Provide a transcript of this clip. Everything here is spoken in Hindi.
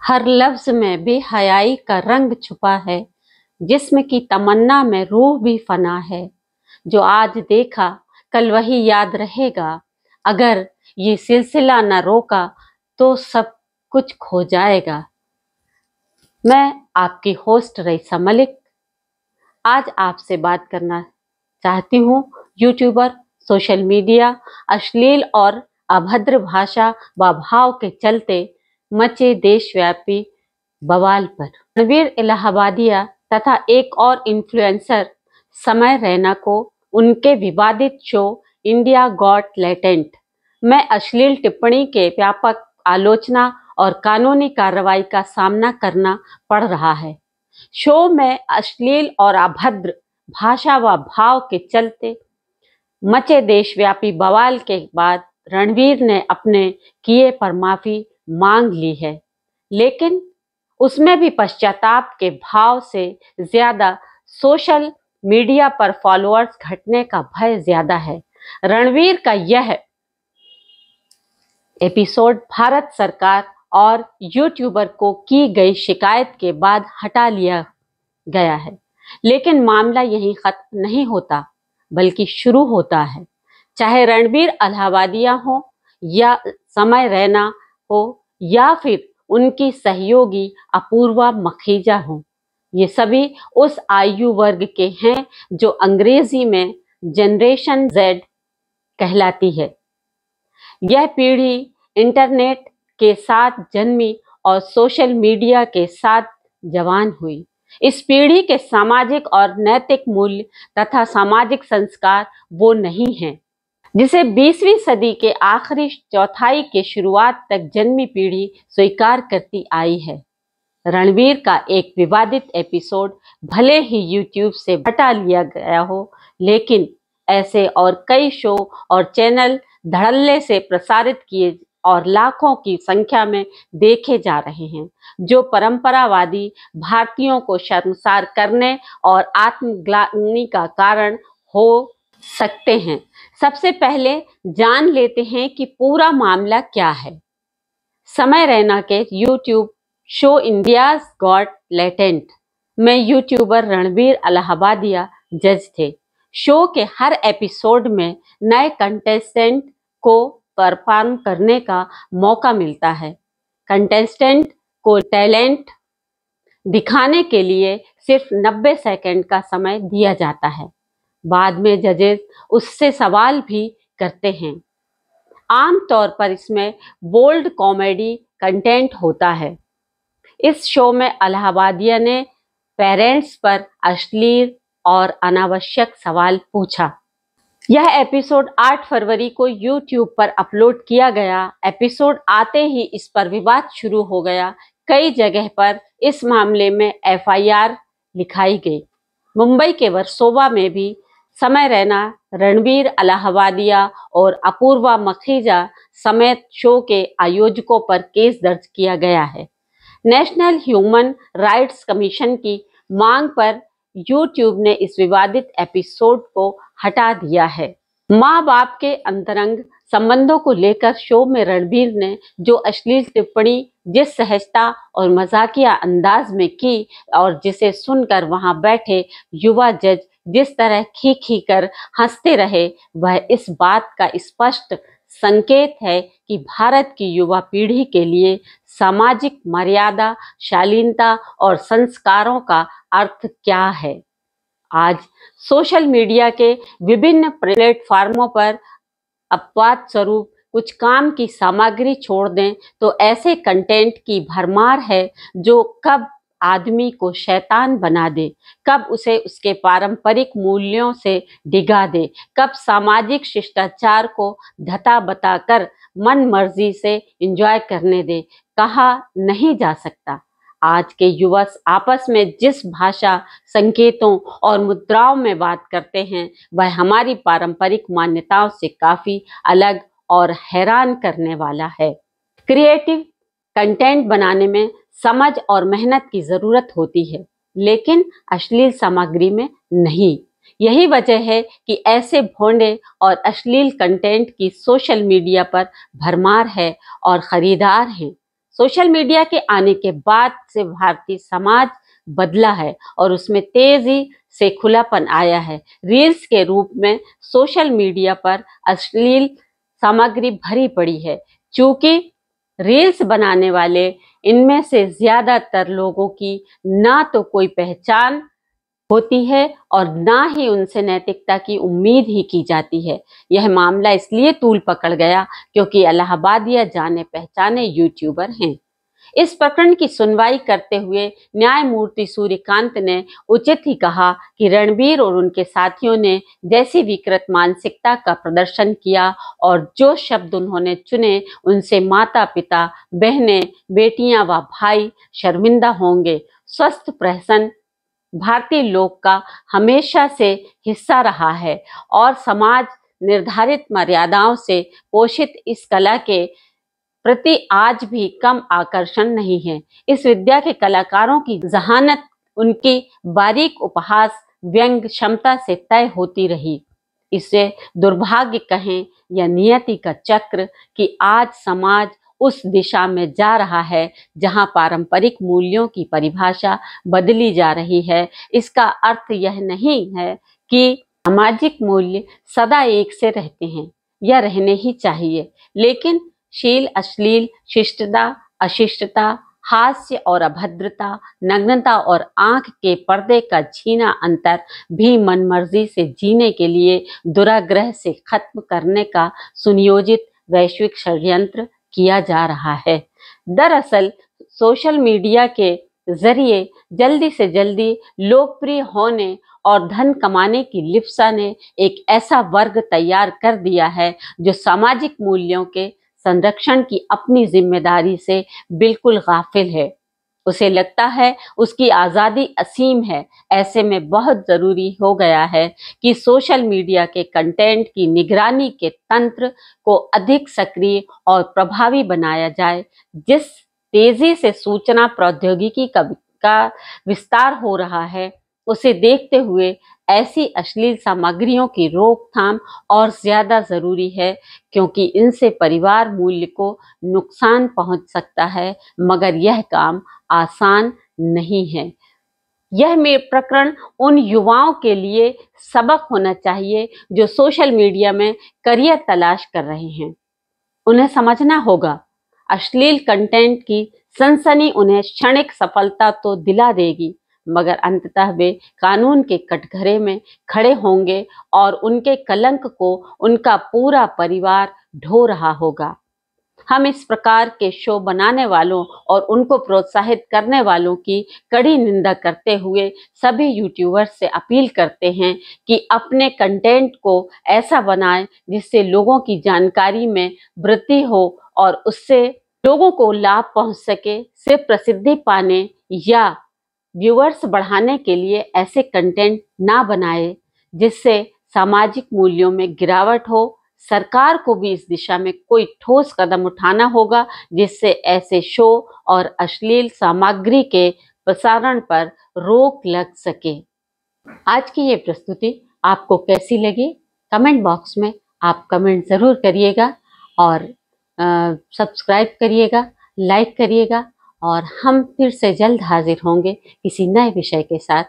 हर लफ्ज में बेहयाई का रंग छुपा है, जिस्म की तमन्ना में रूह भी फना है। जो आज देखा कल वही याद रहेगा, अगर ये सिलसिला न रोका तो सब कुछ खो जाएगा। मैं आपकी होस्ट रईसा मलिक आज आपसे बात करना चाहती हूँ यूट्यूबर, सोशल मीडिया, अश्लील और अभद्र भाषा व भाव के चलते मचे देशव्यापी बवाल पर। रणवीर इलाहाबादिया तथा एक और इन्फ्लुएंसर समय रैना को उनके विवादित शो इंडिया गॉट टैलेंट में अश्लील टिप्पणी के व्यापक आलोचना और कानूनी कार्रवाई का सामना करना पड़ रहा है। शो में अश्लील और अभद्र भाषा व भाव के चलते मचे देशव्यापी बवाल के बाद रणवीर ने अपने किए पर माफी मांग ली है, लेकिन उसमें भी पश्चाताप के भाव से ज्यादा सोशल मीडिया पर फॉलोअर्स घटने का भय ज्यादा है। रणवीर का यह एपिसोड भारत सरकार और यूट्यूबर को की गई शिकायत के बाद हटा लिया गया है, लेकिन मामला यहीं खत्म नहीं होता बल्कि शुरू होता है। चाहे रणवीर इलाहाबादिया हो या समय रैना हो या फिर उनकी सहयोगी अपूर्वा मखीजा हो, ये सभी उस आयु वर्ग के हैं जो अंग्रेजी में जनरेशन जेड कहलाती है। यह पीढ़ी इंटरनेट के साथ जन्मी और सोशल मीडिया के साथ जवान हुई। इस पीढ़ी के सामाजिक और नैतिक मूल्य तथा सामाजिक संस्कार वो नहीं हैं जिसे 20वीं सदी के आखिरी चौथाई के शुरुआत तक जन्मी पीढ़ी स्वीकार करती आई है। रणवीर का एक विवादित एपिसोड भले ही यूट्यूब से हटा लिया गया हो, लेकिन ऐसे और कई शो और चैनल धड़ल्ले से प्रसारित किए और लाखों की संख्या में देखे जा रहे हैं, जो परंपरावादी भारतीयों को शर्मसार करने और आत्मग्लानि का कारण हो सकते हैं। सबसे पहले जान लेते हैं कि पूरा मामला क्या है। समय रैना के YouTube show India's got talent में यूट्यूबर रणवीर इलाहाबादिया जज थे। शो के हर एपिसोड में नए कंटेस्टेंट को परफॉर्म करने का मौका मिलता है। कंटेस्टेंट को टैलेंट दिखाने के लिए सिर्फ 90 सेकंड का समय दिया जाता है। बाद में जजेस उससे सवाल भी करते हैं। आमतौर पर इसमें बोल्ड कॉमेडी कंटेंट होता है। इस शो में इलाहाबादिया ने पेरेंट्स पर अश्लील और अनावश्यक सवाल पूछा। यह एपिसोड 8 फरवरी को यूट्यूब पर अपलोड किया गया। एपिसोड आते ही इस पर विवाद शुरू हो गया। कई जगह पर इस मामले में FIR लिखाई गई। मुंबई के वर्सोवा में भी समय रैना, रणवीर इलाहाबादिया और अपूर्वा मखीजा समेत शो के आयोजकों पर केस दर्ज किया गया है। नेशनल ह्यूमन राइट्स कमीशन की मांग पर यूट्यूब ने इस विवादित एपिसोड को हटा दिया है। माँ बाप के अंतरंग संबंधों को लेकर शो में रणवीर ने जो अश्लील टिप्पणी जिस सहजता और मजाकिया अंदाज में की और जिसे सुनकर वहां बैठे युवा जज जिस तरह खी कर हंसते रहे, वह इस बात का स्पष्ट संकेत है कि भारत की युवा पीढ़ी के लिए सामाजिक मर्यादा, शालीनता और संस्कारों का अर्थ क्या है। आज सोशल मीडिया के विभिन्न प्लेटफार्मों पर अपवाद स्वरूप कुछ काम की सामग्री छोड़ दें तो ऐसे कंटेंट की भरमार है जो कब आदमी को शैतान बना दे, कब उसे उसके पारंपरिक मूल्यों से डिगा दे, कब सामाजिक शिष्टाचार को धता बताकर मन मर्जी से एंजॉय करने दे, कहा नहीं जा सकता। आज के युवा आपस में जिस भाषा, संकेतों और मुद्राओं में बात करते हैं, वह हमारी पारंपरिक मान्यताओं से काफी अलग और हैरान करने वाला है। क्रिएटिव कंटेंट बनाने में समझ और मेहनत की जरूरत होती है, लेकिन अश्लील सामग्री में नहीं। यही वजह है कि ऐसे भोंडे और अश्लील कंटेंट की सोशल मीडिया पर भरमार है और खरीदार हैं। सोशल मीडिया के आने के बाद से भारतीय समाज बदला है और उसमें तेजी से खुलापन आया है। रील्स के रूप में सोशल मीडिया पर अश्लील सामग्री भरी पड़ी है। चूंकि रील्स बनाने वाले इनमें से ज्यादातर लोगों की ना तो कोई पहचान होती है और ना ही उनसे नैतिकता की उम्मीद ही की जाती है। यह मामला इसलिए तूल पकड़ गया क्योंकि इलाहाबादिया जाने पहचाने यूट्यूबर हैं। इस प्रकरण की सुनवाई करते हुए न्यायमूर्ति सूर्यकांत ने उचित ही कहा कि रणबीर और उनके साथियों ने जैसी विकृत मानसिकता का प्रदर्शन किया और जो शब्द उन्होंने चुने उनसे माता पिता, बहनें, बेटियां व भाई शर्मिंदा होंगे। स्वस्थ प्रहसन भारतीय लोक का हमेशा से हिस्सा रहा है और समाज निर्धारित मर्यादाओं से पोषित इस कला के प्रति आज भी कम आकर्षण नहीं है। इस विद्या के कलाकारों की जहानत उनकी बारीक उपहास व्यंग क्षमता से तय होती रही। इसे दुर्भाग्य कहें या नियति का चक्र कि आज समाज उस दिशा में जा रहा है जहां पारंपरिक मूल्यों की परिभाषा बदली जा रही है। इसका अर्थ यह नहीं है कि सामाजिक मूल्य सदा एक से रहते हैं या रहने ही चाहिए, लेकिन शील, अश्लील, शिष्टता, अशिष्टता, हास्य और अभद्रता, नग्नता और आंख के पर्दे का छीना अंतर भी मनमर्जी से जीने के लिए दुराग्रह से खत्म करने का सुनियोजित वैश्विक षड्यंत्र किया जा रहा है। दरअसल सोशल मीडिया के जरिए जल्दी से जल्दी लोकप्रिय होने और धन कमाने की लिप्सा ने एक ऐसा वर्ग तैयार कर दिया है जो सामाजिक मूल्यों के संरक्षण की अपनी जिम्मेदारी से बिल्कुल गाफिल है। उसे लगता है उसकी आजादी असीम है। ऐसे में बहुत जरूरी हो गया है कि सोशल मीडिया के कंटेंट की निगरानी के तंत्र को अधिक सक्रिय और प्रभावी बनाया जाए। जिस तेजी से सूचना प्रौद्योगिकी का विस्तार हो रहा है, उसे देखते हुए ऐसी अश्लील सामग्रियों की रोकथाम और ज्यादा जरूरी है, क्योंकि इनसे परिवार मूल्य को नुकसान पहुंच सकता है, मगर यह काम आसान नहीं है। यह प्रकरण उन युवाओं के लिए सबक होना चाहिए जो सोशल मीडिया में करियर तलाश कर रहे हैं। उन्हें समझना होगा, अश्लील कंटेंट की सनसनी उन्हें क्षणिक सफलता तो दिला देगी, मगर अंततः वे कानून के कटघरे में खड़े होंगे और उनके कलंक को उनका पूरा परिवार ढो रहा होगा। हम इस प्रकार के शो बनाने वालों और उनको प्रोत्साहित करने वालों की कड़ी निंदा करते हुए सभी यूट्यूबर्स से अपील करते हैं कि अपने कंटेंट को ऐसा बनाएं जिससे लोगों की जानकारी में वृद्धि हो और उससे लोगों को लाभ पहुंच सके। सिर्फ प्रसिद्धि पाने या व्यूअर्स बढ़ाने के लिए ऐसे कंटेंट ना बनाए जिससे सामाजिक मूल्यों में गिरावट हो। सरकार को भी इस दिशा में कोई ठोस कदम उठाना होगा जिससे ऐसे शो और अश्लील सामग्री के प्रसारण पर रोक लग सके। आज की ये प्रस्तुति आपको कैसी लगी? कमेंट बॉक्स में आप कमेंट जरूर करिएगा और सब्सक्राइब करिएगा, लाइक करिएगा और हम फिर से जल्द हाजिर होंगे किसी नए विषय के साथ।